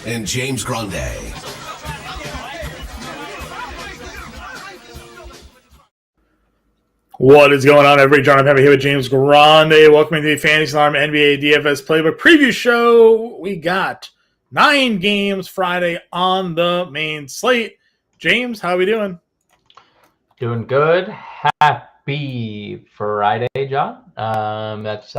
and James Grande. What is going on, everybody? Jon Impemba here with James Grande. Welcome to the Fantasy Alarm NBA DFS Playbook Preview Show. We got 9 games Friday on the main slate. James, how are we doing? Doing good. Happy Friday, John. That's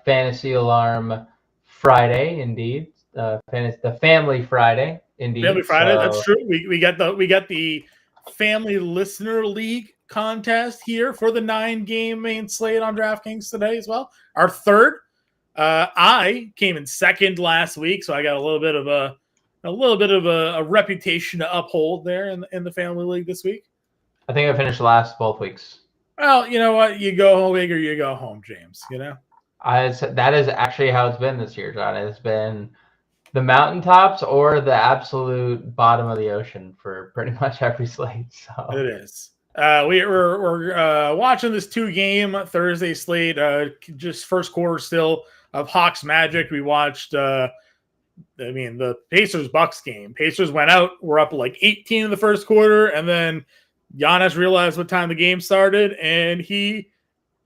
Fantasy Alarm Friday, indeed. The Family Friday, indeed. Family Friday, that's true. We got the Family Listener League contest here for the 9-game main slate on DraftKings today as well. Our third. I came in second last week, so I got a little bit of a reputation to uphold there in the Family League this week. I think I finished last both weeks. Well, you know what? You go home big or you go home, James. You know. That is actually how it's been this year, John. It's been the mountaintops or the absolute bottom of the ocean for pretty much every slate. So it is. We're watching this 2-game Thursday slate. Just first quarter still of Hawks Magic. We watched. The Pacers Bucks game. Pacers went out. We're up like 18 in the first quarter, and then Giannis realized what time the game started, and he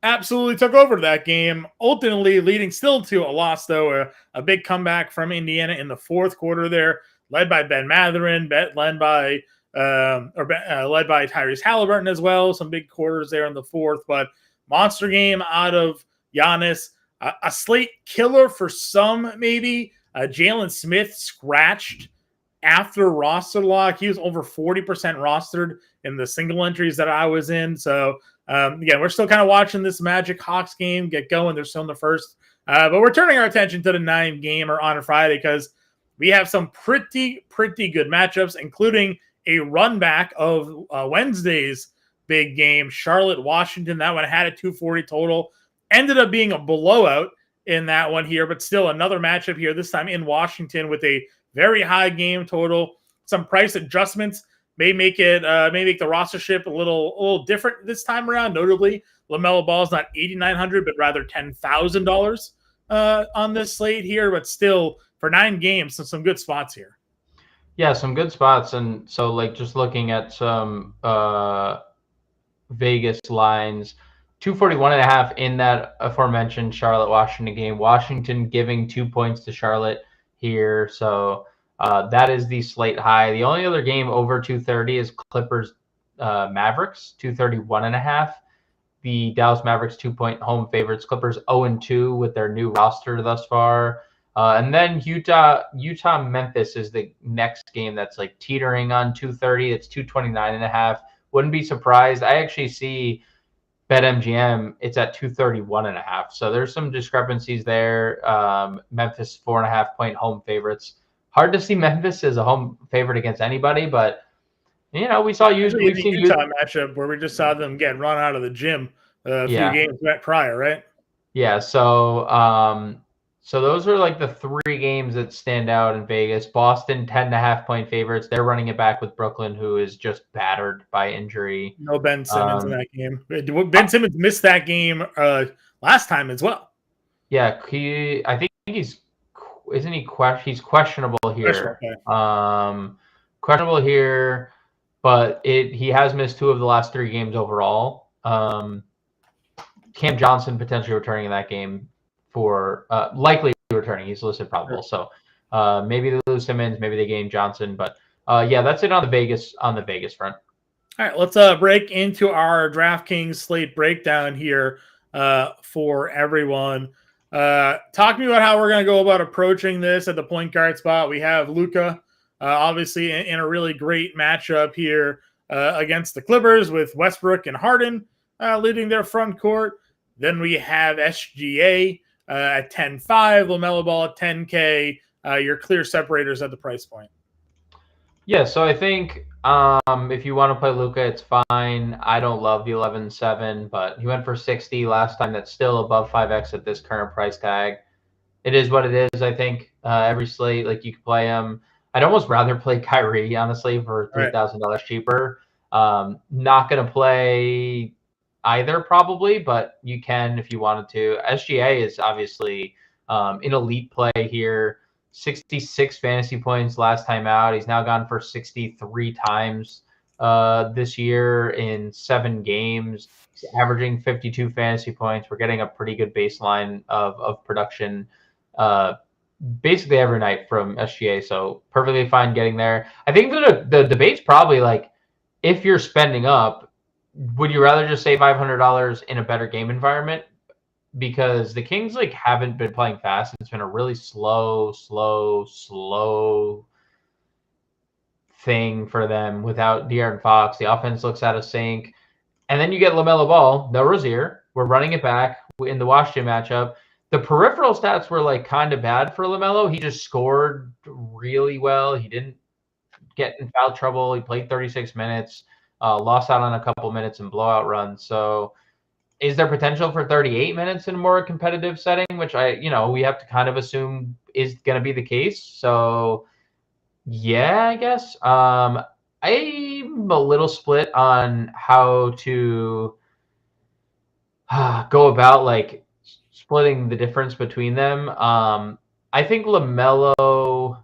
absolutely took over that game, ultimately leading still to a loss, though, a big comeback from Indiana in the fourth quarter there, led by Ben Mathurin, led by Tyrese Halliburton as well. Some big quarters there in the fourth, but monster game out of Giannis. A slate killer for some, maybe. Jalen Smith scratched after roster lock. He was over 40% rostered in the single entries that I was in. So, again, we're still kind of watching this Magic Hawks game get going. They're still in the first. But we're turning our attention to the 9-gamer on a Friday because we have some pretty good matchups, including a run back of Wednesday's big game, Charlotte-Washington. That one had a 240 total. Ended up being a blowout in that one here, but still another matchup here, this time in Washington with a very high game total. Some price adjustments may make the rostership a little different this time around. Notably, LaMelo Ball is not $8,900, but rather $10,000 on this slate here. But still, for 9 games, some good spots here. Yeah, some good spots. And so, like, just looking at some Vegas lines, 241.5 in that aforementioned Charlotte-Washington game. Washington giving 2 points to Charlotte here. So that is the slate high. The only other game over 230 is Clippers Mavericks, 231.5. The Dallas Mavericks 2-point home favorites. Clippers 0-2 with their new roster thus far. And then Utah Memphis is the next game that's like teetering on 230. It's 229.5. Wouldn't be surprised. I actually see BetMGM, it's at 231.5. So there's some discrepancies there. Memphis 4.5-point home favorites. Hard to see Memphis as a home favorite against anybody, but we saw usually the Utah matchup where we just saw them get run out of the gym a few games prior, right? Yeah. So those are like the 3 games that stand out in Vegas. Boston 10.5-point favorites. They're running it back with Brooklyn, who is just battered by injury. No Ben Simmons in that game. Ben Simmons missed that game last time as well. Yeah, I think he's questionable here. Questionable here, but he has missed 2 of the last 3 games overall. Cam Johnson potentially returning in that game for likely returning. He's listed probable. So maybe they lose Simmons, maybe they gain Johnson, but that's it on the Vegas front. All right, let's break into our DraftKings slate breakdown here for everyone. Talk to me about how we're going to go about approaching this at the point guard spot. We have Luka, obviously in a really great matchup here against the Clippers with Westbrook and Harden leading their front court. Then we have SGA at 10.5, LaMelo Ball at 10K. Your clear separators at the price point. Yeah, so I think if you want to play Luka, it's fine. I don't love the 11.7, but he went for 60 last time. That's still above 5x at this current price tag. It is what it is, I think. Every slate, like, you can play him. I'd almost rather play Kyrie, honestly, for $3,000 cheaper. Not going to play either, probably, but you can if you wanted to. SGA is obviously an elite play here. 66 fantasy points last time out. He's now gone for 63 times this year in 7 games. He's averaging 52 fantasy points. We're getting a pretty good baseline of production basically every night from SGA. So perfectly fine getting there. I think the debate's probably like, if you're spending up, would you rather just save $500 in a better game environment? Because the Kings like haven't been playing fast. It's been a really slow thing for them without De'Aaron Fox. The offense looks out of sync. And then you get LaMelo Ball, no Rozier. We're running it back in the Washington matchup. The peripheral stats were like kind of bad for LaMelo. He just scored really well. He didn't get in foul trouble. He played 36 minutes, lost out on a couple minutes in blowout runs. So is there potential for 38 minutes in a more competitive setting, which we have to kind of assume is going to be the case. So yeah, I guess. I'm a little split on how to go about like splitting the difference between them. I think LaMelo,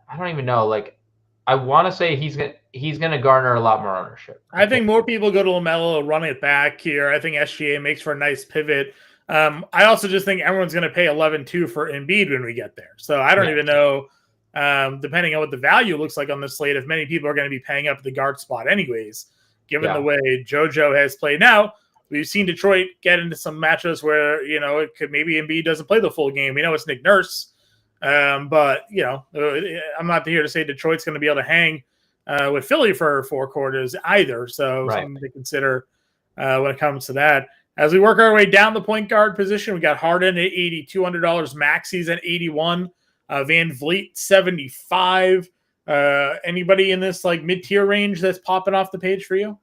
I don't even know. Like, I want to say he's gonna garner a lot more ownership. I think more people go to LaMelo, run it back here. I think SGA makes for a nice pivot. I also just think everyone's going to pay 11-2 for Embiid when we get there. So I don't even know, depending on what the value looks like on the slate, if many people are going to be paying up the guard spot anyways, given the way JoJo has played. Now, we've seen Detroit get into some matchups where, it could maybe Embiid doesn't play the full game. We know it's Nick Nurse. But, I'm not here to say Detroit's going to be able to hang with Philly for 4 quarters either. So something to consider when it comes to that. As we work our way down the point guard position, we got Harden at $80, $200, Maxey's at 81, Van Vliet 75. Anybody in this like mid-tier range that's popping off the page for you?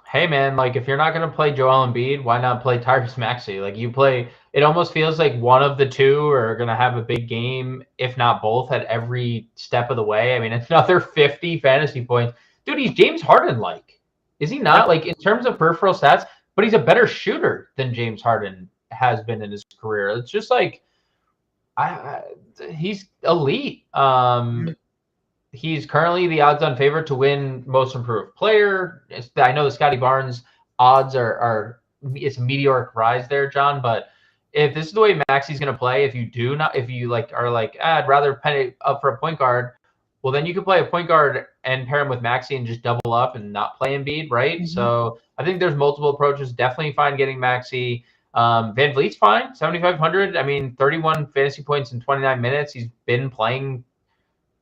Hey man, like if you're not going to play Joel Embiid, why not play Tyrese Maxey? Like it almost feels like one of the two are going to have a big game, if not both, at every step of the way. I mean, it's another 50 fantasy points. Dude, he's James Harden-like. Is he not? Like in terms of peripheral stats, but he's a better shooter than James Harden has been in his career. It's just like, he's elite. He's currently the odds-on favorite to win Most Improved Player. I know the Scotty Barnes odds it's a meteoric rise there, John. But if this is the way Maxey's going to play, if you are like, I'd rather pay up for a point guard, well, then you could play a point guard and pair him with Maxey and just double up and not play Embiid, right? Mm-hmm. So I think there's multiple approaches. Definitely fine getting Maxey. Van Vliet's fine, 7,500. I mean, 31 fantasy points in 29 minutes. He's been playing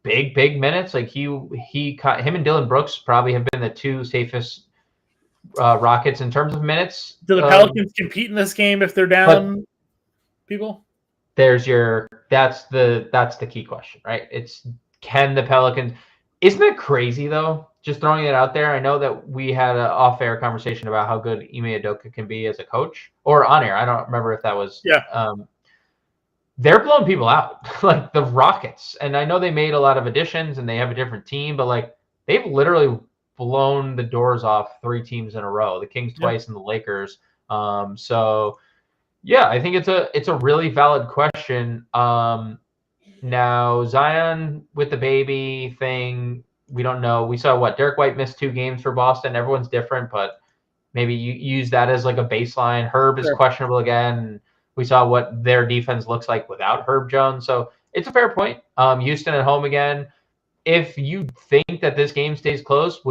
big minutes. Like him and Dylan Brooks probably have been the 2 safest Rockets in terms of minutes. Do the Pelicans compete in this game if they're down people? That's the key question, right? It's, can the Pelicans, isn't it crazy though? Just throwing it out there. I know that we had an off-air conversation about how good Ime Udoka can be as a coach, or on air. I don't remember if that was they're blowing people out, like the Rockets. And I know they made a lot of additions and they have a different team, but like they've literally blown the doors off 3 teams in a row, the Kings twice and the Lakers. So yeah, I think it's a really valid question. Now Zion with the baby thing, we don't know. We saw Derek White missed 2 games for Boston. Everyone's different, but maybe you use that as like a baseline. Herb is questionable again. We saw what their defense looks like without Herb Jones. So it's a fair point. Houston at home again. If you think that this game stays close,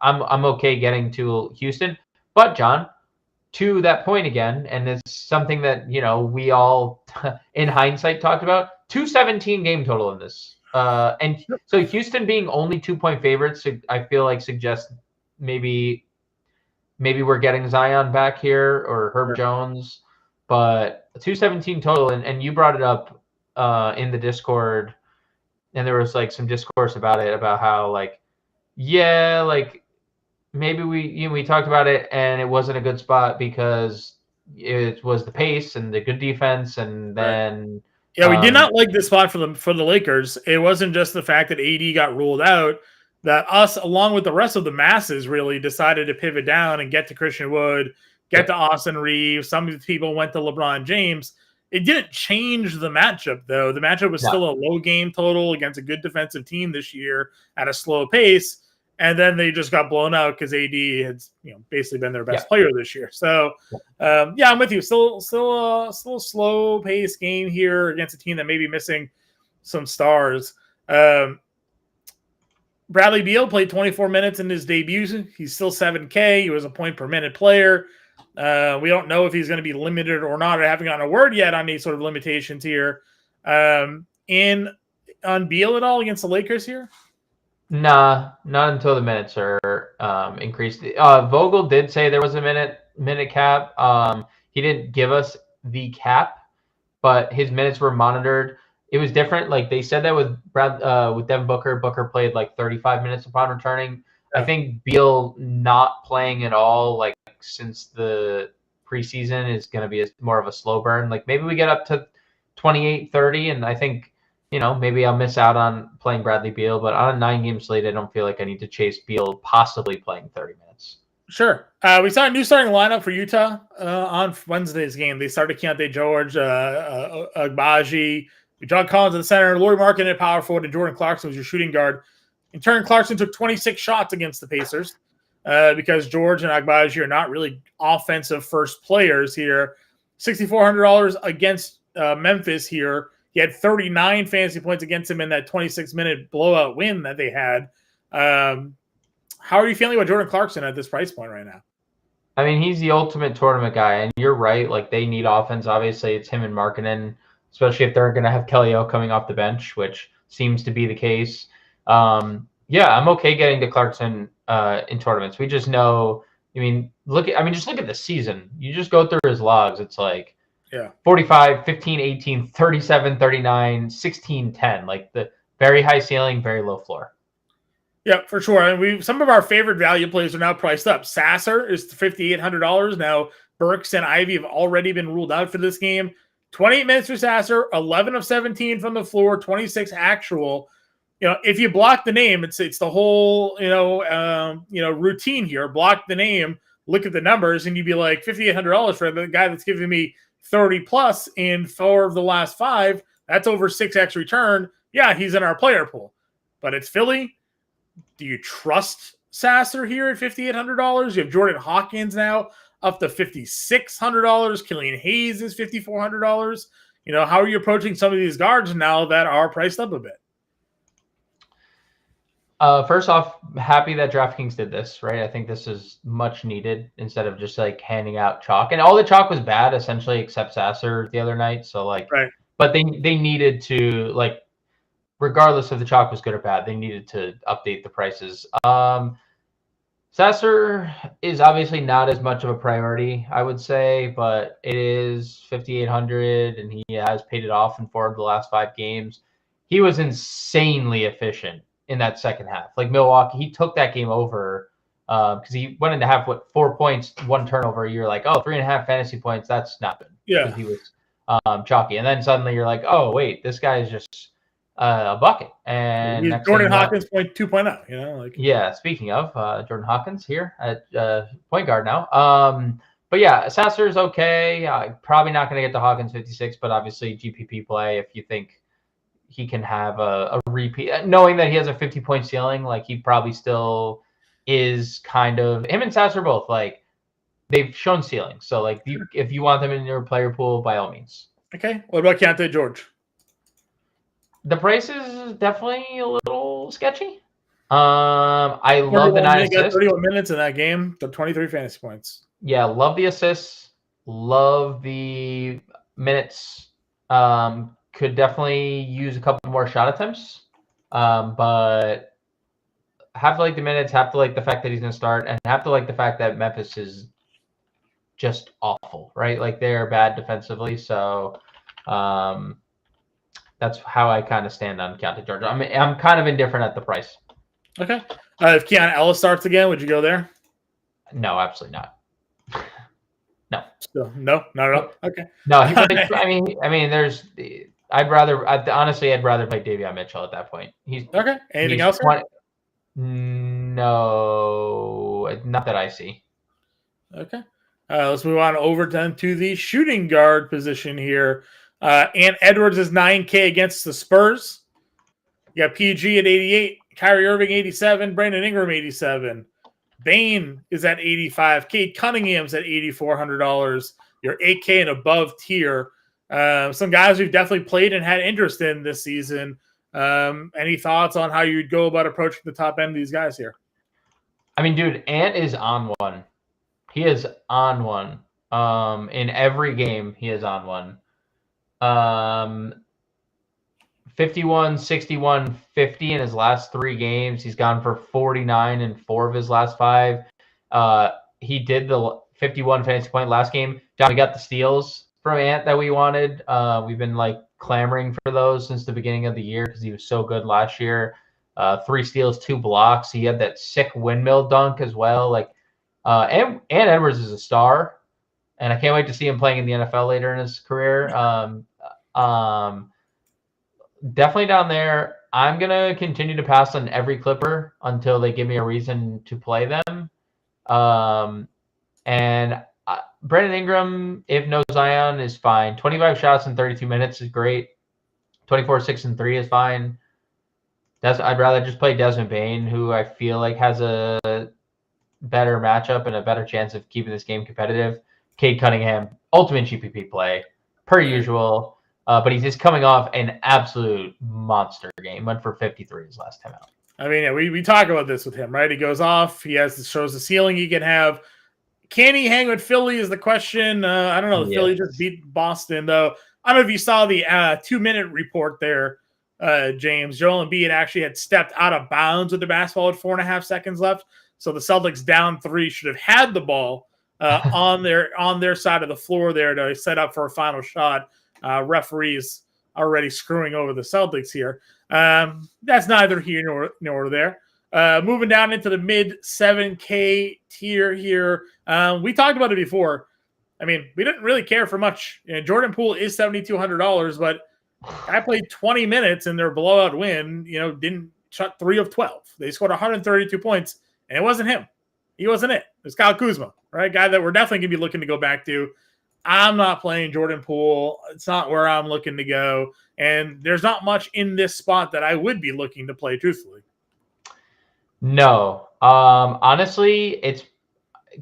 I'm okay getting to Houston. But John, to that point again, and it's something that we all in hindsight talked about, 217 game total in this. And so Houston being only 2-point favorites, I feel like suggests maybe we're getting Zion back here or Herb Jones. But 217 total, and you brought it up in the Discord, and there was like some discourse about it, about how like maybe we talked about it and it wasn't a good spot because it was the pace and the good defense, and then we did not like this spot for the Lakers. It wasn't just the fact that AD got ruled out, that us along with the rest of the masses really decided to pivot down and get to Christian Wood, get to Austin Reeves. Some of the people went to LeBron James. It didn't change the matchup, though. The matchup was still a low game total against a good defensive team this year at a slow pace. And then they just got blown out because AD had basically been their best player this year. So, I'm with you. Still a slow pace game here against a team that may be missing some stars. Bradley Beal played 24 minutes in his debut. He's still 7K. He was a point per minute player. We don't know if he's going to be limited or not. I haven't gotten a word yet on any sort of limitations here. On Beal at all against the Lakers here? Nah, not until the minutes are increased. Vogel did say there was a minute cap. He didn't give us the cap, but his minutes were monitored. It was different. Like they said that with Devin Booker. Booker played like 35 minutes upon returning. Yeah. I think Beal not playing at all, like since the preseason, is going to be more of a slow burn. Like maybe we get up to 28, 30, and I think, maybe I'll miss out on playing Bradley Beal, but on a 9-game slate, I don't feel like I need to chase Beal possibly playing 30 minutes. Sure. We saw a new starting lineup for Utah on Wednesday's game. They started Keontae George, Agbaji, John Collins in the center, Lauri Markkanen at power forward, and Jordan Clarkson was your shooting guard. In turn, Clarkson took 26 shots against the Pacers because George and Agbaji are not really offensive first players here. $6,400 against Memphis here. He had 39 fantasy points against him in that 26-minute blowout win that they had. How are you feeling about Jordan Clarkson at this price point right now? I mean, he's the ultimate tournament guy, and you're right. Like, they need offense. Obviously, it's him and Markkanen, especially if they're going to have Kelly O coming off the bench, which seems to be the case. I'm okay getting to Clarkson in tournaments. We just know. Just look at the season. You just go through his logs. It's like 45, 15, 18, 37, 39, 16, 10. Like the very high ceiling, very low floor. Yeah, for sure. And some of our favorite value plays are now priced up. Sasser is $5,800 now. Burks and Ivy have already been ruled out for this game. 28 minutes for Sasser, 11 of 17 from the floor, 26 actual. If you block the name, it's the whole routine here. Block the name, look at the numbers, and you'd be like $5,800 for the guy that's giving me 30 plus in 4 of the last 5. That's over 6x return. Yeah, he's in our player pool, but it's Philly. Do you trust Sasser here at $5,800? You have Jordan Hawkins now up to $5,600. Killian Hayes is $5,400. How are you approaching some of these guards now that are priced up a bit? First off, happy that DraftKings did this, right? I think this is much needed instead of just like handing out chalk. And all the chalk was bad, essentially, except Sasser the other night. So right. But they needed to, like, regardless if the chalk was good or bad, they needed to update the prices. Sasser is obviously not as much of a priority, I would say, but it is $5,800, and he has paid it off in 4 of the last 5 games. He was insanely efficient in that second half. Like Milwaukee, he took that game over because he went into half with 4 points, 1 turnover. You're like, 3.5 fantasy points. That's nothing. Yeah. Because he was chalky. And then suddenly you're like, oh, wait, this guy is just a bucket. And Jordan Hawkins 2.0, Yeah, speaking of Jordan Hawkins here at point guard now. But yeah, Sasser is okay. Probably not going to get to Hawkins 56, but obviously GPP play if you think he can have a repeat, knowing that he has a 50-point ceiling. Like, he probably still is kind of, him and Sasser both, like, they've shown ceiling. So, like, if you want them in your player pool, by all means. Okay. What about Keontae George? The price is definitely a little sketchy. I love the 9 assists. 31 minutes in that game, the 23 fantasy points. Yeah, love the assists. Love the minutes. Could definitely use a couple more shot attempts. But have to like the minutes, have to like the fact that he's going to start, and have to like the fact that Memphis is just awful, right? Like, they're bad defensively. So that's how I kind of stand on Keontae George. I'm kind of indifferent at the price. Okay. If Keon Ellis starts again, would you go there? No, absolutely not. No. So, no, not at all. Okay. No, I mean, I'd rather play Davion Mitchell at that point. Okay. Anything else? No, not that I see. Okay. Let's move on over to the shooting guard position here. Ant Edwards is 9K against the Spurs. You got PG at 88, Kyrie Irving 87, Brandon Ingram 87. Bane is at 85. Cade Cunningham's at $8,400. Your 8K and above tier. Some guys we've definitely played and had interest in this season. Any thoughts on how you'd go about approaching the top end of these guys here? I mean, dude, Ant is on one. He is on one. In every game, he is on one. 51, 61, 50 in his last 3 games. He's gone for 49 in 4 of his last 5. He did the 51 fantasy point last game. John, we got the steals from Ant that we wanted. We've been like clamoring for those since the beginning of the year because he was so good last year. 3 steals, 2 blocks. He had that sick windmill dunk as well. Like, and Edwards is a star, and I can't wait to see him playing in the NFL later in his career. Definitely down there. I'm gonna continue to pass on every Clipper until they give me a reason to play them. And Brandon Ingram, if no Zion, is fine. 25 shots in 32 minutes is great. 24, 6, and 3 is fine. I'd rather just play Desmond Bane, who I feel like has a better matchup and a better chance of keeping this game competitive. Cade Cunningham, ultimate GPP play, per usual. But he's just coming off an absolute monster game. Went for 53 his last time out. I mean, yeah, we talk about this with him, right? He goes off. He shows the ceiling he can have. Can he hang with Philly is the question. I don't know. The Philly just beat Boston, though. I don't know if you saw the 2-minute report there, James. Joel Embiid actually had stepped out of bounds with the basketball with 4.5 seconds left. So the Celtics down 3 should have had the ball on their side of the floor there to set up for a final shot. Referees already screwing over the Celtics here. That's neither here nor there. Moving down into the mid 7K tier here. We talked about it before. I mean, we didn't really care for much. Jordan Poole is $7,200, but I played 20 minutes in their blowout win. Didn't shot 3 of 12. They scored 132 points, and it wasn't him. He wasn't it. It's Kyle Kuzma, right? Guy that we're definitely going to be looking to go back to. I'm not playing Jordan Poole. It's not where I'm looking to go. And there's not much in this spot that I would be looking to play, truthfully. No. Honestly,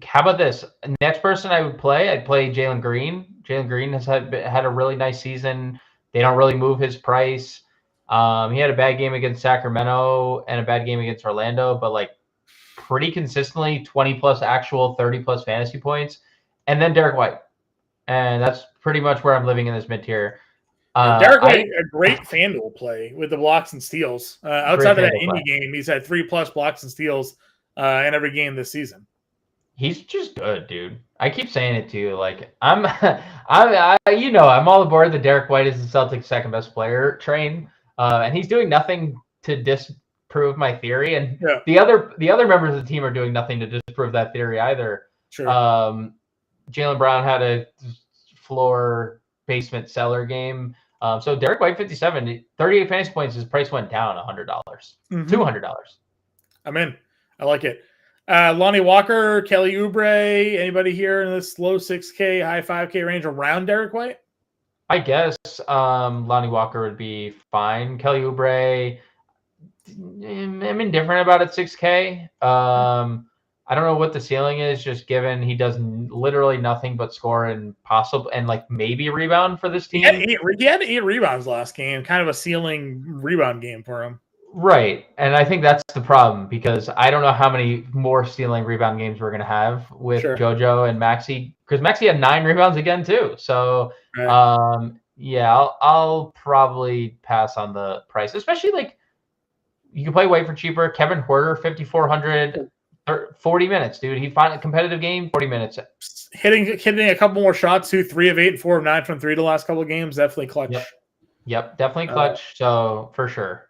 how about this? Next person I'd play Jalen Green. Jalen Green has had a really nice season. They don't really move his price. He had a bad game against Sacramento and a bad game against Orlando, but like pretty consistently 20+ actual, 30+ fantasy points. And then Derek White. And that's pretty much where I'm living in this mid-tier. Derek White, a great FanDuel play with the blocks and steals. Outside of that Indy game, he's had 3+ blocks and steals in every game this season. He's just good, dude. I keep saying it to you. Like I'm all aboard the Derek White is the Celtics' second best player train, and he's doing nothing to disprove my theory. And the other members of the team are doing nothing to disprove that theory either. Sure. Jaylen Brown had a floor basement cellar game. So Derek White 57, 38 fantasy points. His price went down $100, $200. I'm in. I like it. Lonnie Walker, Kelly Oubre, anybody here in this low 6K, high 5K range around Derek White? I guess Lonnie Walker would be fine. Kelly Oubre, I'm indifferent about it. 6K. I don't know what the ceiling is, just given he does literally nothing but score and like maybe rebound for this team. He had 8 rebounds last game, kind of a ceiling rebound game for him. Right. And I think that's the problem because I don't know how many more stealing rebound games we're going to have with JoJo and Maxey, because Maxey had 9 rebounds again too. So, I'll probably pass on the price, especially like you can play White for cheaper. Kevin Huerter, 5,400, 40 minutes, dude. He found a competitive game, 40 minutes. Hitting a couple more shots too, 3 of 8 and 4 of 9 from 3 the last couple of games. Definitely clutch. Yep, definitely clutch. So for sure.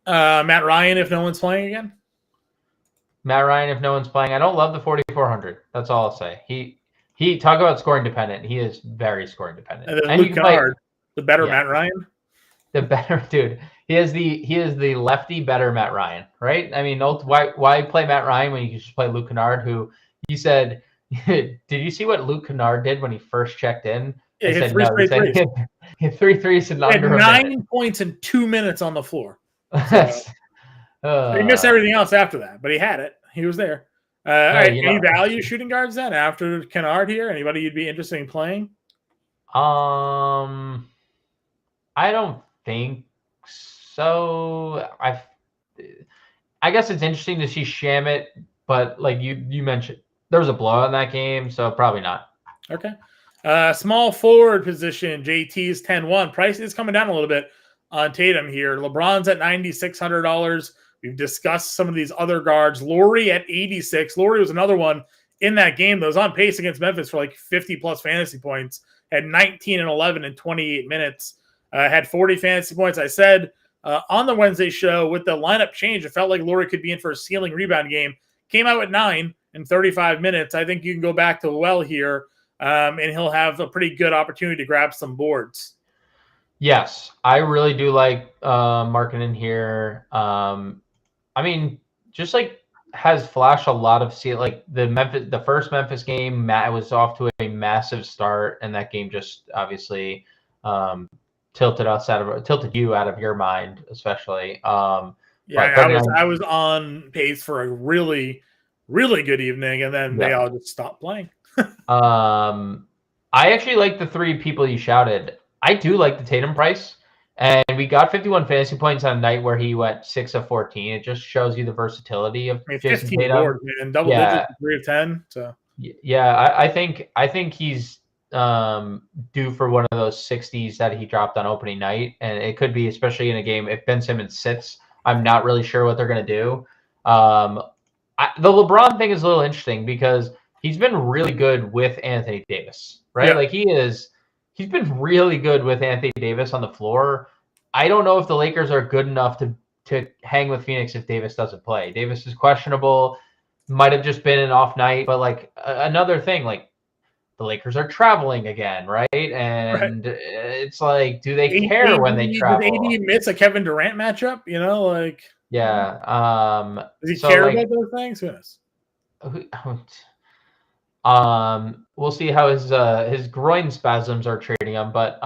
Matt Ryan, if no one's playing again. Matt Ryan, if no one's playing. I don't love the 4,400. That's all I'll say. He talk about scoring dependent. He is very scoring dependent. And then Luke Kennard, the better Matt Ryan. The better dude. He is the lefty better Matt Ryan, right? I mean, why play Matt Ryan when you can just play Luke Kennard, who he said Did you see what Luke Kennard did when he first checked in? Yeah, I he hit said three no. He straight said threes. he hit 3 threes in He had under a minute. 9 points in 2 minutes on the floor. So he missed everything else after that, but he had it. He was there. All right, any value shooting guards then after Kennard here? Anybody you'd be interested in playing? I don't think so. I guess it's interesting to see Shamit, but like you mentioned, there was a blowout in that game, so probably not. Okay. Small forward position, JT's 10-1. Price is coming down a little bit on Tatum here. LeBron's at $9,600. We've discussed some of these other guards. Lauri at 86. Lauri was another one in that game that was on pace against Memphis for like 50-plus fantasy points. Had 19 and 11 in 28 minutes. Had 40 fantasy points. I said on the Wednesday show with the lineup change, it felt like Lauri could be in for a ceiling rebound game. Came out at 9 in 35 minutes. I think you can go back to the well here, and he'll have a pretty good opportunity to grab some boards. Yes, I really do like Markkanen here. I mean, just like has flashed a lot of like the first Memphis game, Matt was off to a massive start, and that game just obviously tilted you out of your mind, especially. I was on pace for a really, really good evening, and then they all just stopped playing. I actually like the 3 people you shouted. I do like the Tatum price, and we got 51 fantasy points on a night where he went 6 of 14. It just shows you the versatility of Jason 15 Tatum. boards, man, double digits, 3 of 10. So I think he's due for one of those 60s that he dropped on opening night, and it could be especially in a game if Ben Simmons sits. I'm not really sure what they're going to do. The LeBron thing is a little interesting because he's been really good with Anthony Davis, right? Yeah. Like he's been really good with Anthony Davis on the floor. I don't know if the Lakers are good enough to hang with Phoenix if Davis doesn't play. Davis is questionable, might have just been an off night, but like another thing, like the Lakers are traveling again, right? And it's like, do they care when they travel? Does AD miss a Kevin Durant matchup? You know, like yeah. Does he care about those things? Who knows? We'll see how his groin spasms are treating him, but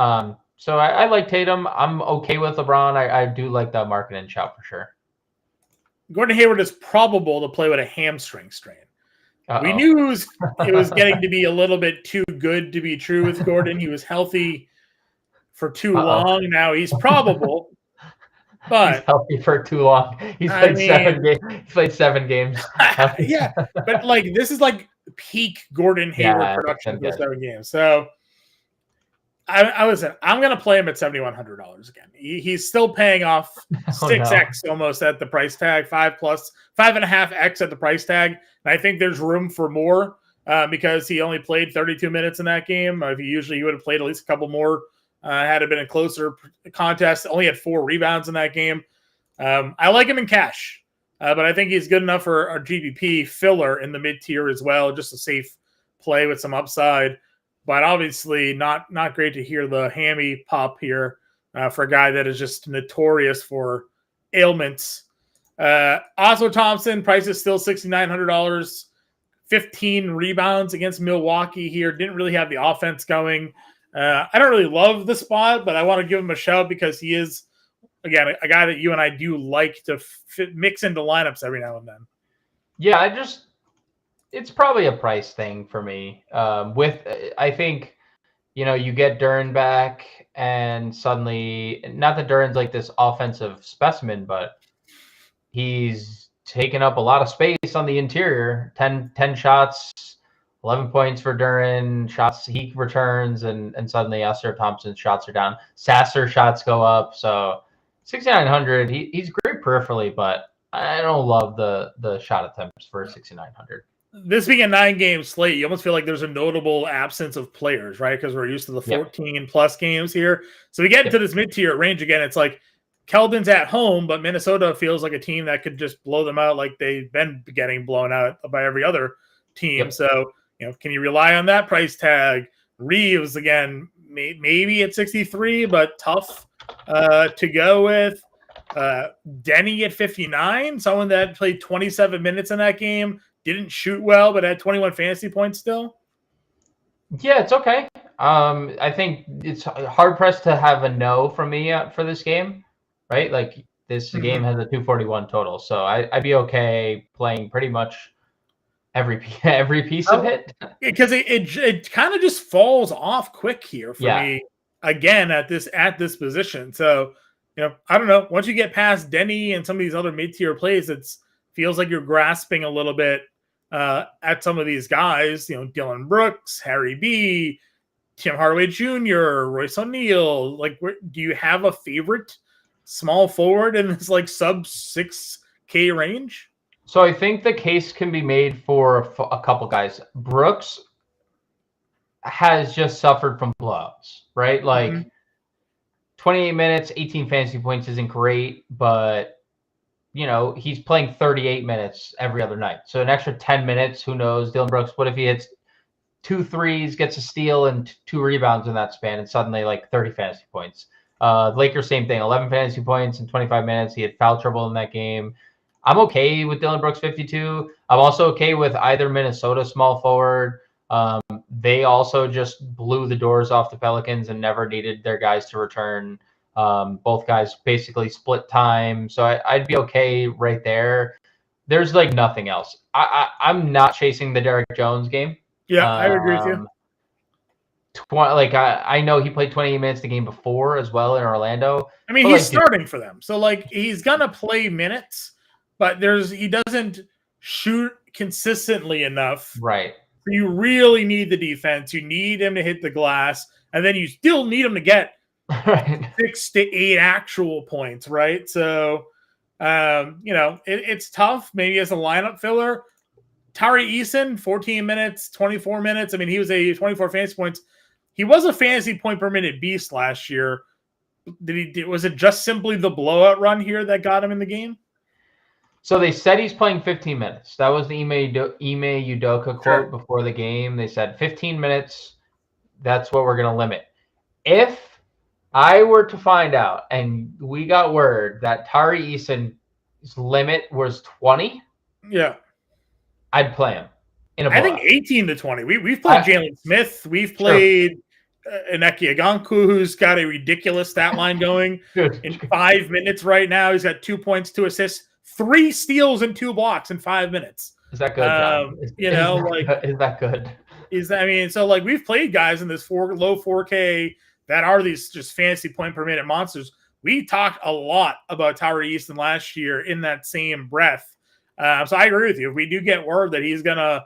so I like Tatum. I'm okay with LeBron. I do like that Markkanen shout for sure. Gordon Hayward is probable to play with a hamstring strain. Uh-oh. We knew it was getting to be a little bit too good to be true with Gordon. He was healthy for too long. Now he's probable, but he's healthy for too long. He's played 7 games. He's played 7 games. Yeah, but like this is like peak Gordon Hayward production for 7 games. So I'm going to play him at $7,100 again. He's still paying off 6x almost at the price tag, 5.5x at the price tag. And I think there's room for more because he only played 32 minutes in that game. He would have played at least a couple more had it been a closer contest. Only had 4 rebounds in that game. I like him in cash, but I think he's good enough for a GPP filler in the mid tier as well. Just a safe play with some upside. But obviously not great to hear the hammy pop here for a guy that is just notorious for ailments. Oscar Thompson, price is still $6,900. 15 rebounds against Milwaukee here. Didn't really have the offense going. I don't really love the spot, but I want to give him a shout because he is, again, a guy that you and I do like to mix into lineups every now and then. Yeah, it's probably a price thing for me. I think, you get Duren back and suddenly, not that Duren's like this offensive specimen, but he's taken up a lot of space on the interior. 10 shots, 11 points for Duren, shots he returns, and suddenly Oscar Thompson's shots are down. Sasser shots go up. So 6,900, he's great peripherally, but I don't love the shot attempts for 6,900. This being a 9-game slate, you almost feel like there's a notable absence of players, right? Because we're used to the 14-plus games here. So we get into this mid-tier range again. It's like Keldon's at home, but Minnesota feels like a team that could just blow them out like they've been getting blown out by every other team. So, can you rely on that price tag? Reeves, again, maybe at 63, but tough to go with. Denny at 59, someone that played 27 minutes in that game. didn't shoot well, but had 21 fantasy points still? Yeah, it's okay. I think it's hard pressed to have a no from me for this game, right? Like this game has a 241 total, so I'd be okay playing pretty much every piece of it. Because it kind of just falls off quick here for me again at this position. So, I don't know. Once you get past Denny and some of these other mid-tier plays, it feels like you're grasping a little bit at some of these guys. Dylan Brooks, Harry B, Tim Hardaway Jr., Royce O'Neal. Like, do you have a favorite small forward in this like sub 6K range? So I think the case can be made for a couple guys. Brooks has just suffered from blowouts, right? Like 28 minutes, 18 fantasy points isn't great, but he's playing 38 minutes every other night. So an extra 10 minutes, who knows? Dylan Brooks, what if he hits 2 threes, gets a steal and 2 rebounds in that span, and suddenly like 30 fantasy points. Lakers, same thing, 11 fantasy points in 25 minutes. He had foul trouble in that game. I'm okay with Dylan Brooks 52. I'm also okay with either Minnesota small forward. They also just blew the doors off the Pelicans and never needed their guys to return. Both guys basically split time. So I'd be okay right there. There's like nothing else. I'm not chasing the Derrick Jones game. Yeah, I agree with you. I know he played 28 minutes the game before as well in Orlando. I mean, he's starting for them. So like he's going to play minutes, but he doesn't shoot consistently enough. Right. You really need the defense. You need him to hit the glass, and then you still need him to get 6 to 8 actual points, right? So, it's tough. Maybe as a lineup filler, Tari Eason, 14 minutes, 24 minutes. I mean, he was a 24 fantasy points. He was a fantasy point per minute beast last year. Was it just simply the blowout run here that got him in the game? So they said he's playing 15 minutes. That was the Ime Udoka quote before the game. They said 15 minutes. That's what we're going to limit. If I were to find out and we got word that Tari Eason's limit was 20, I'd play him. I think 18 to 20. We've played Jalen Smith. We've played Ineki Aganku, who's got a ridiculous stat line going in 5 minutes right now. He's got 2 points, 2 assists, 3 steals and 2 blocks in 5 minutes. Is that good? Is that good? So like we've played guys in this low 4K that are these just fantasy point per minute monsters. We talked a lot about Tari Easton last year in that same breath. So I agree with you. If we do get word that he's gonna,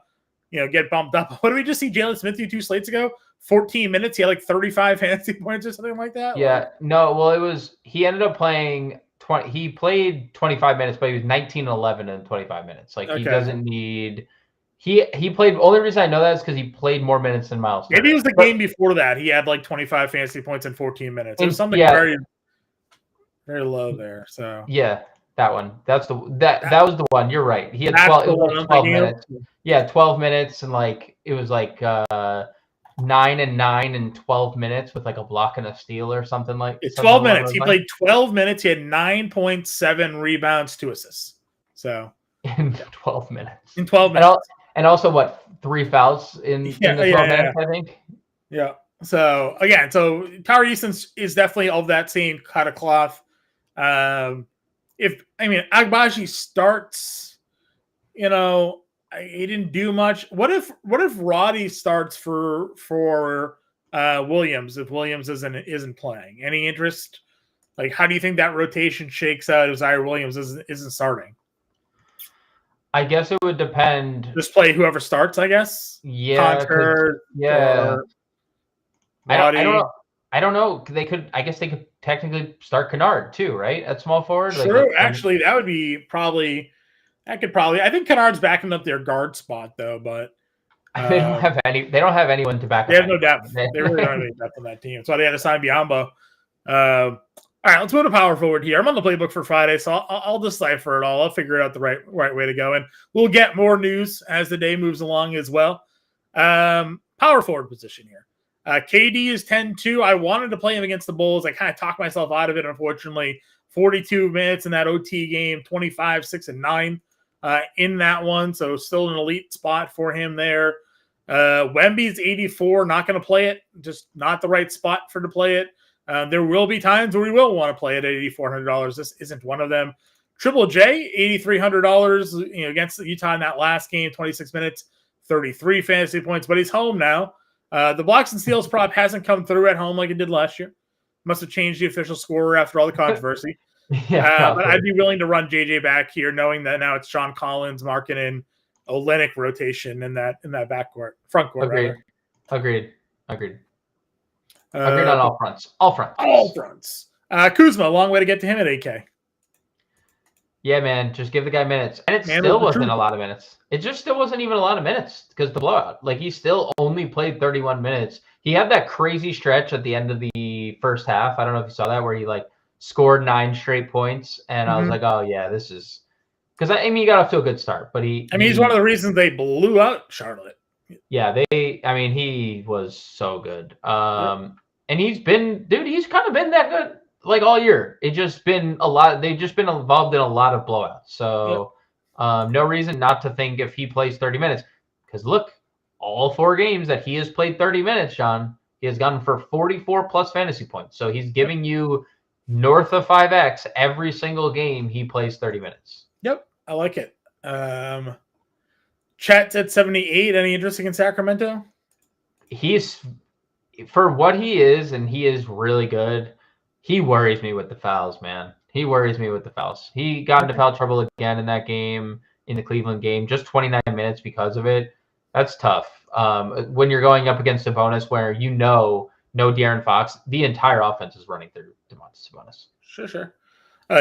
get bumped up, what did we just see Jalen Smith do 2 slates ago? 14 minutes. He had like 35 fantasy points or something like that. Yeah. No. Well, he ended up playing. He played 25 minutes, but he was 19-11 in 25 minutes. Like he doesn't need. He played. Only reason I know that is because he played more minutes than Miles. Maybe it was the game before that. He had like 25 fantasy points in 14 minutes. It was something very, very low there. So yeah, that one. That was the one. You're right. He had 12 minutes. Yeah, 12 minutes, and like it was like 9 and 9 in 12 minutes with like a block and a steal or something like. It's 12 minutes. He played 12 minutes. He had 9.7 rebounds, 2 assists. So in 12 minutes. In 12 minutes. And also, what, 3 fouls in the 12 minutes, I think? Yeah. So, again, Tari Easton is definitely of that same cut of cloth. Agbaji starts, he didn't do much. What if Roddy starts for Williams if Williams isn't playing? Any interest? Like, how do you think that rotation shakes out if Zaire Williams isn't starting? I guess it would depend. Just play whoever starts, I guess. Yeah. Concert, I don't know. I guess they could technically start Kennard too, right? At small forward. True. Actually, that would be probably. I think Kennard's backing up their guard spot though, but they don't have any. They don't have anyone to back up. They have no depth. They really don't have any depth on that team. So they had to sign Biombo. All right, let's move to power forward here. I'm on the playbook for Friday, so I'll decipher it all. I'll figure it out the right way to go, and we'll get more news as the day moves along as well. Power forward position here. KD is 10-2. I wanted to play him against the Bulls. I kind of talked myself out of it, unfortunately. 42 minutes in that OT game, 25, 6, and 9. in that one, so still an elite spot for him there. Wemby's 84, not going to play it, just not the right spot to play it. There will be times where we will want to play it at $8,400. This isn't one of them. Triple J, $8,300, against Utah in that last game, 26 minutes, 33 fantasy points, but he's home now. The blocks and steals prop hasn't come through at home like it did last year. Must have changed the official scorer after all the controversy. But I'd be willing to run JJ back here, knowing that now it's John Collins, Markkanen, Olynyk rotation in that backcourt, front court. Agreed on all fronts. All fronts. Kuzma, a long way to get to him at 8K. Yeah, man, just give the guy minutes. And it still wasn't a lot of minutes. It just still wasn't even a lot of minutes because the blowout. Like, he still only played 31 minutes. He had that crazy stretch at the end of the first half. I don't know if you saw that, where he, scored 9 straight points. And I was like, oh, yeah, this is – because, he got off to a good start. But he's one of the reasons they blew out Charlotte. Yeah, he was so good. And he's kind of been that good. All year. It's just been a lot. They've just been involved in a lot of blowouts. So no reason not to think if he plays 30 minutes. Because look, all 4 games that he has played 30 minutes, John, he has gone for 44 plus fantasy points. So he's giving you north of 5x every single game he plays 30 minutes. Yep, I like it. Chet's at 78. Any interest in Sacramento? He's, for what he is, and he is really good. He worries me with the fouls, man. He worries me with the fouls. He got into foul trouble again in that game, in the Cleveland game, just 29 minutes because of it. That's tough. When you're going up against Sabonis, where no De'Aaron Fox, the entire offense is running through Domantas Sabonis. Sure.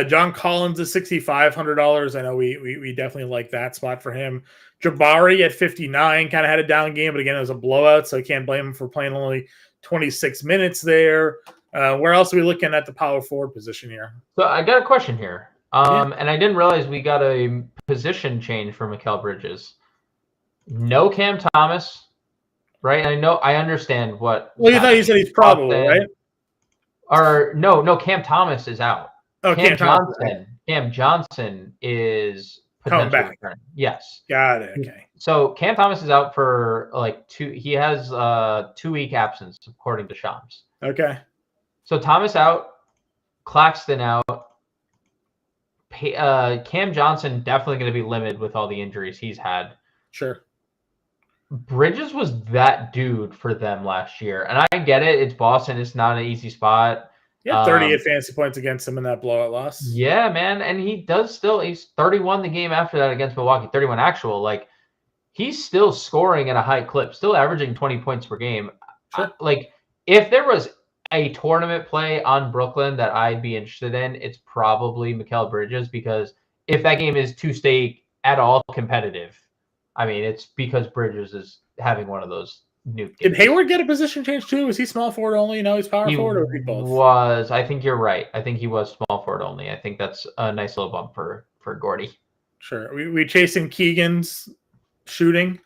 John Collins is $6,500. I know we definitely like that spot for him. Jabari at 59 kind of had a down game, but again, it was a blowout, so I can't blame him for playing only 26 minutes there. Where else are we looking at the power forward position here? So I got a question here. And I didn't realize we got a position change for Mikal Bridges. No Cam Thomas, right? I understand what. Well, you said he's probable, right? Or no, Cam Thomas is out. Oh, Cam Johnson. Right. Cam Johnson is coming back. Returning. Yes. Got it. Okay. So Cam Thomas is out for 2. He has 2-week absence, according to Shams. Okay. So Thomas out, Claxton out. Cam Johnson definitely going to be limited with all the injuries he's had. Sure. Bridges was that dude for them last year. And I get it. It's Boston. It's not an easy spot. Yeah, 38 fantasy points against him in that blowout loss. Yeah, man. And he does still – he's 31 the game after that against Milwaukee, 31 actual. He's still scoring at a high clip, still averaging 20 points per game. Sure. If there was a tournament play on Brooklyn that I'd be interested in, it's probably Mikal Bridges, because if that game is to stay at all competitive, it's because Bridges is having one of those nuke games. Did Hayward get a position change too? Was he small forward only? No, he's power forward, or was he both? I think you're right. I think he was small forward only. I think that's a nice little bump for Gordy. Sure. We chasing Keegan's shooting.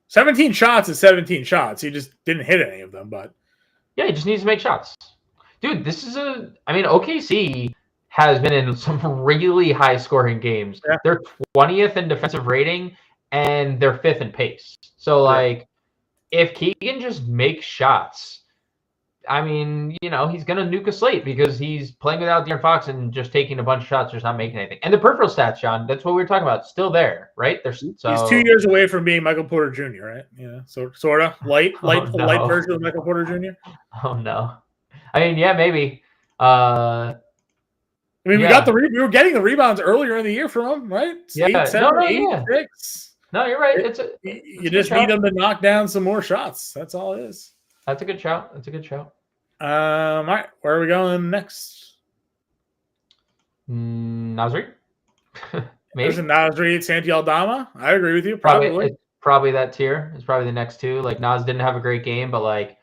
17 shots is 17 shots. He just didn't hit any of them, but yeah, he just needs to make shots. Dude, this is OKC has been in some really high scoring games. Yeah. They're 20th in defensive rating and they're 5th in pace. So if Keegan just makes shots, he's going to nuke a slate because he's playing without De'Aaron Fox and just taking a bunch of shots, just not making anything. And the peripheral stats, John, that's what we were talking about, still there, right? He's 2 years away from being Michael Porter Jr., right? Yeah, so sort of light version of Michael Porter Jr. Oh no, yeah, maybe. We got we were getting the rebounds earlier in the year from him, right? Yeah, 8, 7, 8, 6. No, you're right. You just need him to knock down some more shots. That's all it is. That's a good shout. All right, where are we going next? Nasri? Maybe. There's a Nasri, Santi Aldama. I agree with you. Probably that tier. It's probably the next two. Nas didn't have a great game, but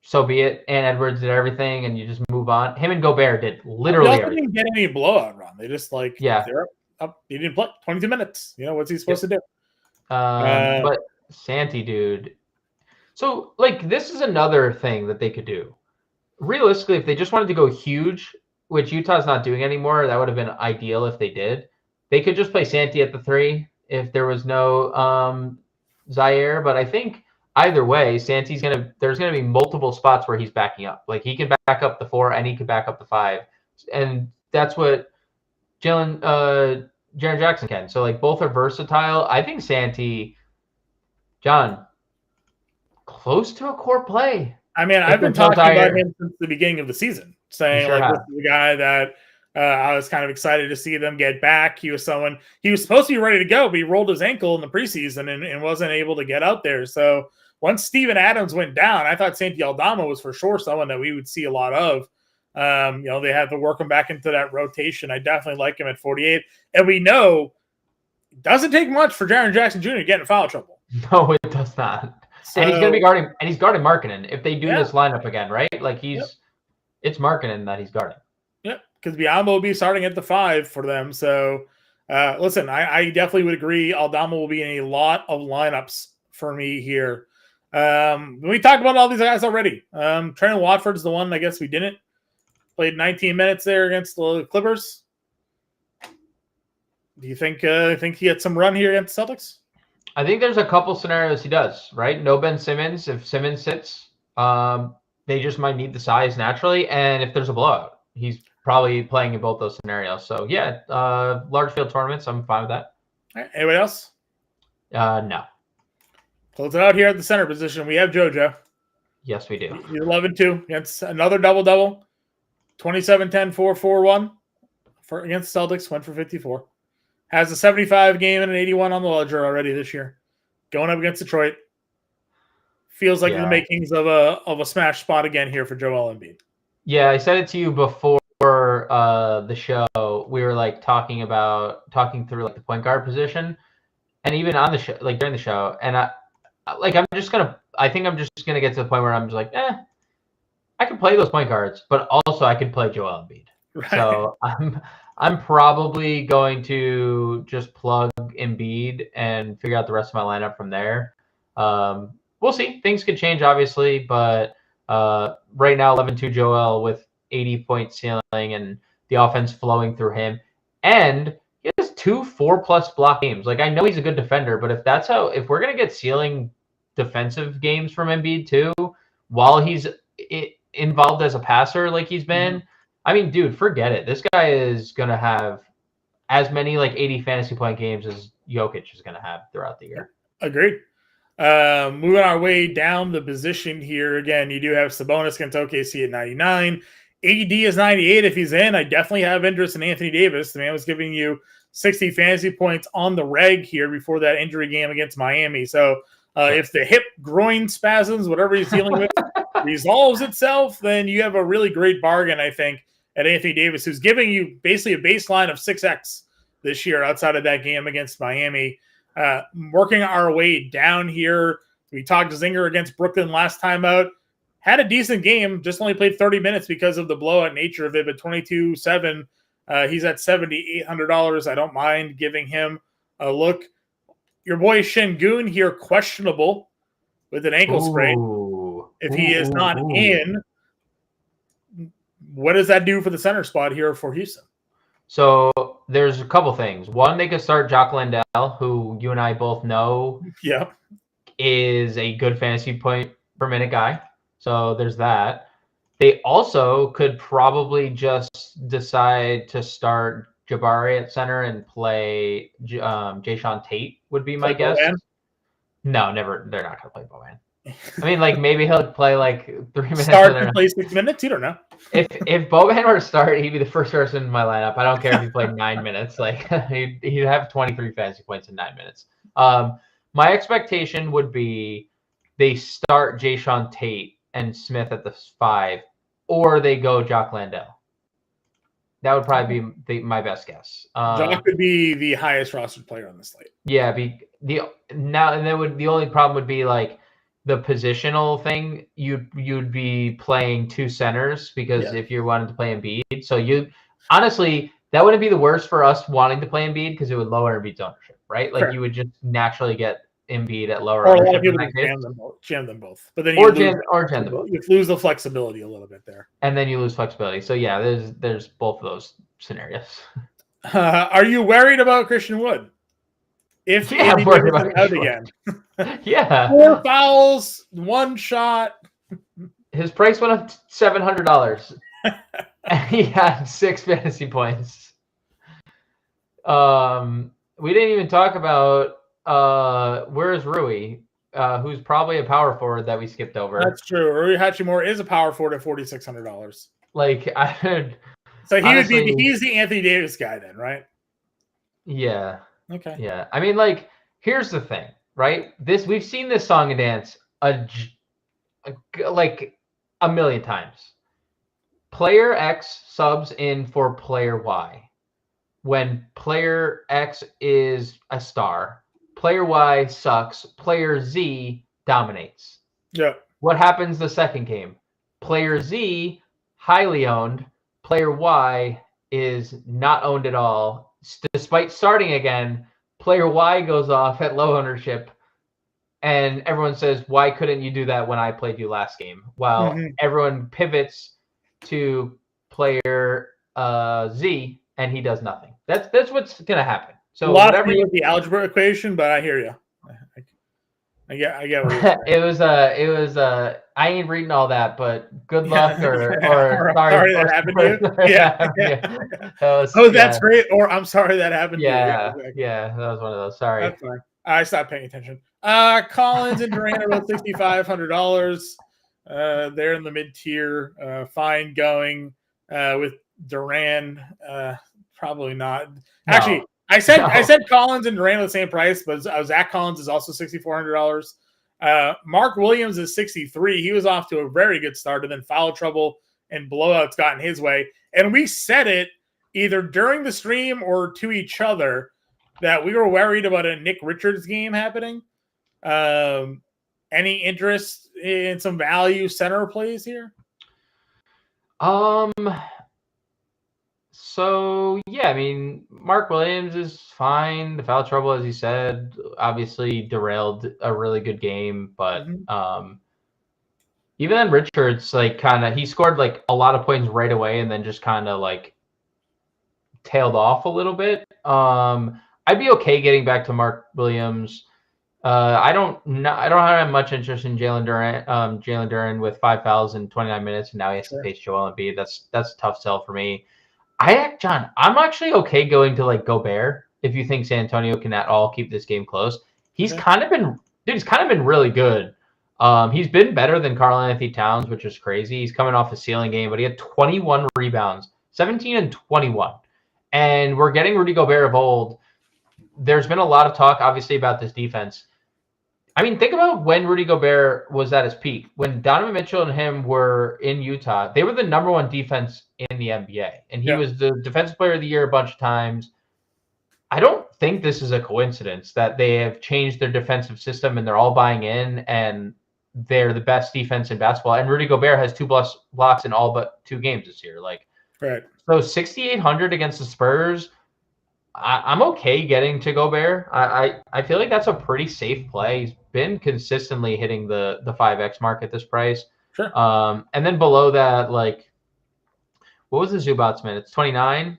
so be it. And Edwards did everything, and you just move on. Him and Gobert did literally everything. Didn't get any blowout run. They just they're up. He didn't play 22 minutes. What's he supposed to do? But Santi, dude. So this is another thing that they could do. Realistically, if they just wanted to go huge, which Utah's not doing anymore, that would have been ideal if they did. They could just play Santi at the 3 if there was no Zaire, but I think either way, there's gonna be multiple spots where he's backing up. Like he can back up the 4 and he can back up the 5. And that's what Jaren Jackson can. So like both are versatile. I think Santi, John, close to a core play. I mean, I've been talking about him since the beginning of the season, saying this is the guy that I was kind of excited to see them get back. He was supposed to be ready to go, but he rolled his ankle in the preseason and wasn't able to get out there. So once Steven Adams went down, I thought Santi Aldama was for sure someone that we would see a lot of. They had to work him back into that rotation. I definitely like him at 48. And we know it doesn't take much for Jaren Jackson Jr. to get in foul trouble. No, it does not. So, and he's going to be guarding, and he's guarding Markkanen if they do this lineup again, right? Like it's Markkanen that he's guarding. Yep, because Biyombo will be starting at the 5 for them. So, listen, I definitely would agree. Aldama will be in a lot of lineups for me here. We talked about all these guys already. Trendon Watford's the one I guess we didn't. Played 19 minutes there against the Clippers. Do you think he had some run here against the Celtics? I think there's a couple scenarios he does, right? No Ben Simmons. If Simmons sits, they just might need the size naturally. And if there's a blowout, he's probably playing in both those scenarios. So, yeah, large field tournaments, I'm fine with that. All right, anybody else? No. Close it out here at the center position. We have JoJo. Yes, we do. He's 11-2 against another double-double. 27-10, 4-4-1 against the Celtics. Went for 54. Has a 75 game and an 81 on the ledger already this year. Going up against Detroit. Feels like the makings of a smash spot again here for Joel Embiid. Yeah, I said it to you before the show. We were like talking through like the point guard position, and even on the show, like during the show, and I think I'm just gonna get to the point where I'm just like, I can play those point guards, but also I can play Joel Embiid. Right. So I'm probably going to just plug Embiid and figure out the rest of my lineup from there. We'll see. Things could change, obviously, but right now 11-2 Joel with 80-point ceiling and the offense flowing through him. And he has 2 4+ block games. Like, I know he's a good defender, but if we're going to get ceiling defensive games from Embiid too, while he's involved as a passer like he's been, I mean, dude, forget it. This guy is going to have as many like 80 fantasy point games as Jokic is going to have throughout the year. Agreed. Moving our way down the position here. Again, you do have Sabonis against OKC at 99. AD is 98 if he's in. I definitely have interest in Anthony Davis. The man was giving you 60 fantasy points on the reg here before that injury game against Miami. So if the hip groin spasms, whatever he's dealing with, resolves itself, then you have a really great bargain, I think, at Anthony Davis, who's giving you basically a baseline of 6x this year outside of that game against Miami. Working our way down here, we talked to Zinger against Brooklyn last time out. Had a decent game, just only played 30 minutes because of the blowout nature of it, but 22-7. He's at $7,800. I don't mind giving him a look. Your boy Şengün here, questionable with an ankle sprain. If he is not in, what does that do for the center spot here for Houston? So there's a couple things. One, they could start Jock Landale, who you and I both know is a good fantasy point per minute guy. So there's that. They also could probably just decide to start Jabari at center and play Jayshawn Tate would be my guess. Boban? No, never. They're not going to play Boban. I mean, like, maybe he'll play like 3 minutes. Start and play 6 minutes. You don't know. If Boban were to start, he'd be the first person in my lineup. I don't care if he played 9 minutes. Like, he'd have 23 fantasy points in 9 minutes. My expectation would be they start Jayshawn Tate and Smith at the 5, or they go Jock Landale. That would probably be my best guess. Jock could be the highest rostered player on the slate. Yeah, the only problem would be like the positional thing. You'd be playing 2 centers because if you wanted to play Embiid, so honestly that wouldn't be the worst for us wanting to play Embiid because it would lower Embiid's ownership, right? Like you would just naturally get Embiid at lower ownership. Or a lot of people jam them both, but then you lose the flexibility a little bit there, and then you lose flexibility. So yeah, there's both of those scenarios. Are you worried about Christian Wood? If I'm Andy worried Davis is about out Christian again. Yeah. 4 fouls, 1 shot. His price went up $700. And he had 6 fantasy points. We didn't even talk about where's Rui, who's probably a power forward that we skipped over. That's true. Rui Hachimura is a power forward at $4,600. Like I heard. So honestly, he's the Anthony Davis guy then, right? Yeah. Okay. Yeah. I mean, like, here's the thing, right? We've seen this song and dance like a million times. Player X subs in for player Y. When player X is a star, player Y sucks, player Z dominates. Yeah. What happens the second game? Player Z, highly owned. Player Y is not owned at all. Despite starting again, player Y goes off at low ownership, and everyone says, why couldn't you do that when I played you last game? While everyone pivots to player Z, and he does nothing. That's what's going to happen. So a lot of with the algebra equation, but I hear you. I get what you're saying. It was I ain't reading all that, but good luck or sorry that happened to you. That's great. Or I'm sorry that happened to you. Yeah, that was one of those. Sorry. That's fine. I stopped paying attention. Collins and Durant are about $6,500. They're in the mid tier. Fine going with Durant. Probably not. Actually, I said Collins and Durant are the same price, but Zach Collins is also $6,400. Mark Williams is $63. He was off to a very good start, and then foul trouble and blowouts got in his way. And we said it either during the stream or to each other that we were worried about a Nick Richards game happening. Any interest in some value center plays here? So yeah, I mean, Mark Williams is fine. The foul trouble, as you said, obviously derailed a really good game, but even then Richards, like, he scored like a lot of points right away and then just kind of like tailed off a little bit. I'd be okay getting back to Mark Williams. I don't have much interest in Jalen Duren with 5 fouls in 29 minutes, and now he has to face Joel Embiid. That's a tough sell for me. John, I'm actually okay going to like Gobert if you think San Antonio can at all keep this game close. He's kind of been really good. He's been better than Karl-Anthony Towns, which is crazy. He's coming off a ceiling game, but he had 21 rebounds, 17 and 21. And we're getting Rudy Gobert of old. There's been a lot of talk, obviously, about this defense. I mean, think about when Rudy Gobert was at his peak. When Donovan Mitchell and him were in Utah, they were the number one defense in the NBA. And he was the defensive player of the year a bunch of times. I don't think this is a coincidence that they have changed their defensive system and they're all buying in and they're the best defense in basketball. And Rudy Gobert has 2 blocks in all but 2 games this year. So 6,800 against the Spurs. I'm okay getting to Gobert. I feel like that's a pretty safe play. He's been consistently hitting the 5x mark at this price. Sure. And then below that, like, what was the Zubats minutes? 29.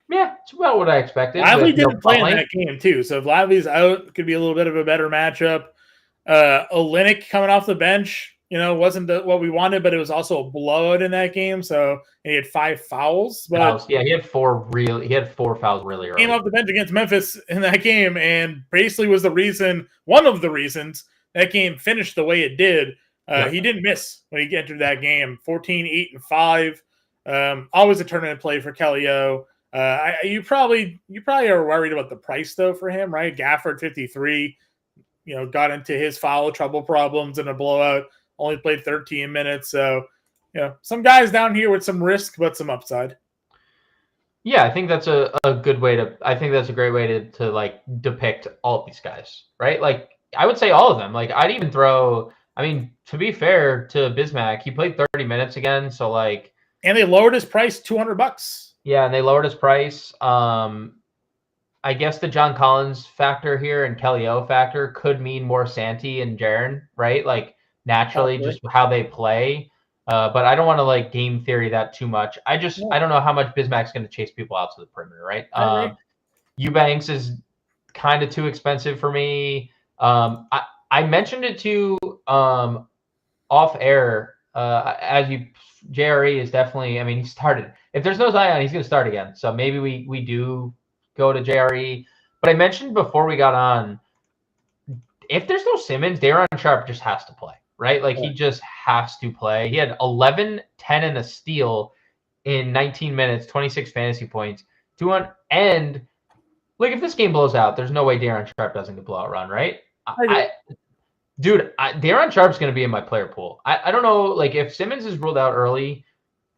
Yeah, it's about what I expected. Lively didn't play in that game too, so if Lively's out, it could be a little bit of a better matchup. Olynyk coming off the bench, wasn't what we wanted, but it was also a blowout in that game. So he had 5 fouls. But he had 4 fouls really early. Came off the bench against Memphis in that game, and basically was one of the reasons that game finished the way it did. He didn't miss when he entered that game. 14, 8, and 5. Always a tournament play for Kelly O. You probably are worried about the price though for him, right? Gafford 53, got into his foul trouble problems in a blowout. Only played 13 minutes. So, some guys down here with some risk, but some upside. Yeah, I think that's a good way I think that's a great way to like depict all of these guys, right? Like, I would say all of them. Like, I'd even throw, to be fair to Bismack, he played 30 minutes again. So like, and they lowered his price $200. Yeah. And they lowered his price. I guess the John Collins factor here and Kelly O factor could mean more Santi and Jaren, right? Like, naturally, just how they play. But I don't want to like game theory that too much. I don't know how much Bismack's going to chase people out to the perimeter, right? Eubanks is kind of too expensive for me. I mentioned it to off air. JRE is definitely. I mean, he started. If there's no Zion, he's going to start again. So maybe we do go to JRE. But I mentioned before we got on, if there's no Simmons, Daron Sharp just has to play, right? Like, he just has to play. He had 11, 10, and a steal in 19 minutes, 26 fantasy points. And, like, if this game blows out, there's no way Daron Sharp doesn't get blowout run, right? Daron Sharp's going to be in my player pool. I don't know, like, if Simmons is ruled out early,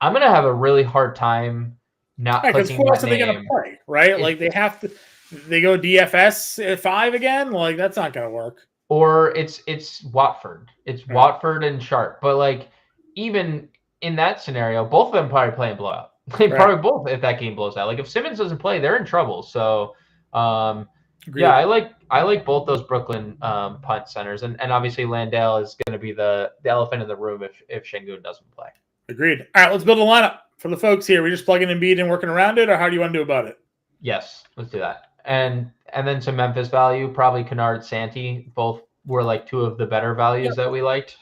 I'm going to have a really hard time not clicking that name. Because who else are they going to play, right? Like, they have to... They go DFS at 5 again? Like, that's not going to work. Or it's Watford. It's Watford and Sharp. But, like, even in that scenario, both of them probably playing blowout. They probably both, if that game blows out. Like, if Simmons doesn't play, they're in trouble. So, yeah, I like both those Brooklyn punt centers. And obviously Landale is going to be the elephant in the room if Şengün doesn't play. Agreed. All right, let's build a lineup for the folks here. We just plugging Embiid and working around it, or how do you want to do about it? Yes, let's do that. And then some Memphis value, probably Kennard, Santi. Both were like two of the better values that we liked.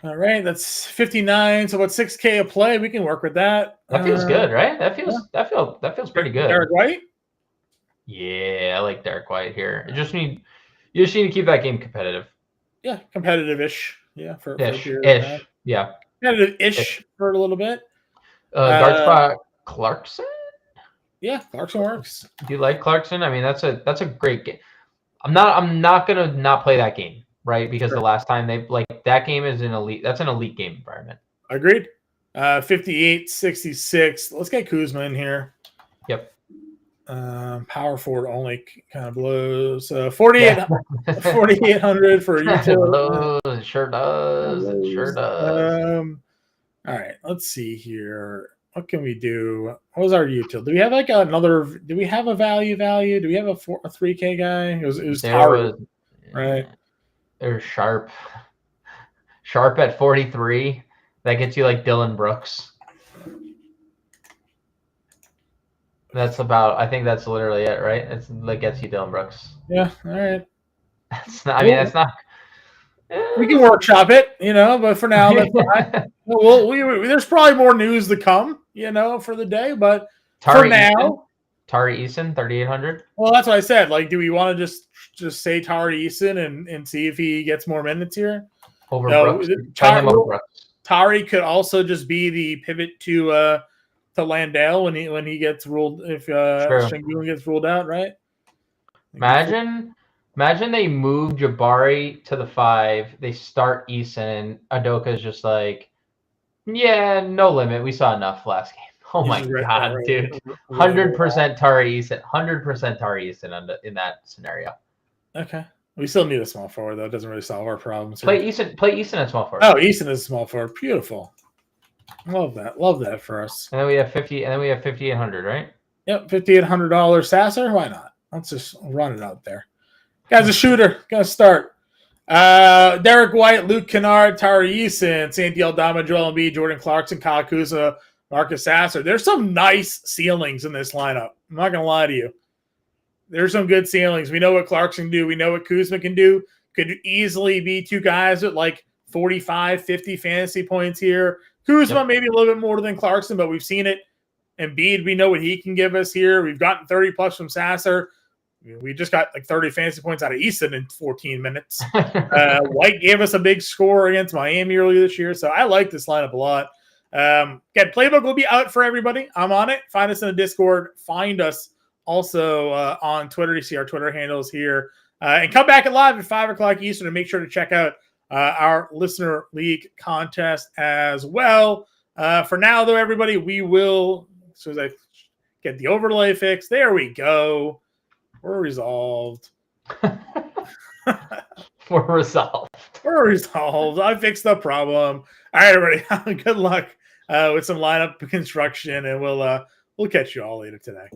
All right, that's 59. So about 6K a play. We can work with that. That feels good, right? That feels pretty good. Derek White? Yeah, I like Derek White here. You just need to keep that game competitive. Yeah, competitive-ish. Yeah, for ish. Yeah. Competitive-ish for a little bit. Guard spot Clarkson? Yeah, Clarkson works. Do you like Clarkson? I mean, that's a great game. I'm not gonna not play that game, right? Because the last time that game is an elite game environment. Agreed. 58-66. Let's get Kuzma in here. Yep. Power forward only kind of blows. 4,800 for utility. It sure does. It sure does. All right, let's see here. What can we do? What was our util? Do we have like another? Do we have a value? Do we have a 3K guy? It was Tari, right? There's Sharp. Sharp at 43. That gets you like Dylan Brooks. I think that's literally it, right? That gets you Dylan Brooks. Yeah. All right. That's not. We can workshop it, but for now, that's fine. There's probably more news to come, for the day. But for now, Tari Eason, 3,800. Well, that's what I said. Like, do we want to just say Tari Eason and see if he gets more minutes here? Over Brooks. Tari could also just be the pivot to Landale when he gets ruled, if Şengün gets ruled out, right? Imagine they move Jabari to the 5. They start Eason. Udoka's just like, yeah, no limit. We saw enough last game. Oh my god, dude! 100% Tari Eason. 100% Tari Eason in that scenario. Okay. We still need a small forward though. It doesn't really solve our problems. Play Eason at small forward. Oh, Eason is a small forward. Beautiful. Love that for us. And then we have 5,800, right? Yep, $5,800 Sasser. Why not? Let's just run it out there. Guy's a shooter. Gonna start. Derek White, Luke Kennard, Tari Eason, Santi Aldama, Joel Embiid, Jordan Clarkson, Kyle Kuzma, Marcus Sasser. There's some nice ceilings in this lineup. I'm not gonna lie to you. There's some good ceilings. We know what Clarkson can do. We know what Kuzma can do. Could easily be two guys with like 45, 50 fantasy points here. Kuzma maybe a little bit more than Clarkson, but we've seen it. Embiid, we know what he can give us here. We've gotten 30 plus from Sasser. We just got like 30 fantasy points out of Easton in 14 minutes. White gave us a big score against Miami earlier this year, so I like this lineup a lot. Again, playbook will be out for everybody. I'm on it. Find us in the Discord. Find us also on Twitter. You see our Twitter handles here. And come back live at 5 o'clock Eastern and make sure to check out our Listener League contest as well. For now, though, everybody, we will, as soon as I get the overlay fixed, there we go. We're resolved. We're resolved. I fixed the problem. All right, everybody. Good luck with some lineup construction, and we'll catch you all later today.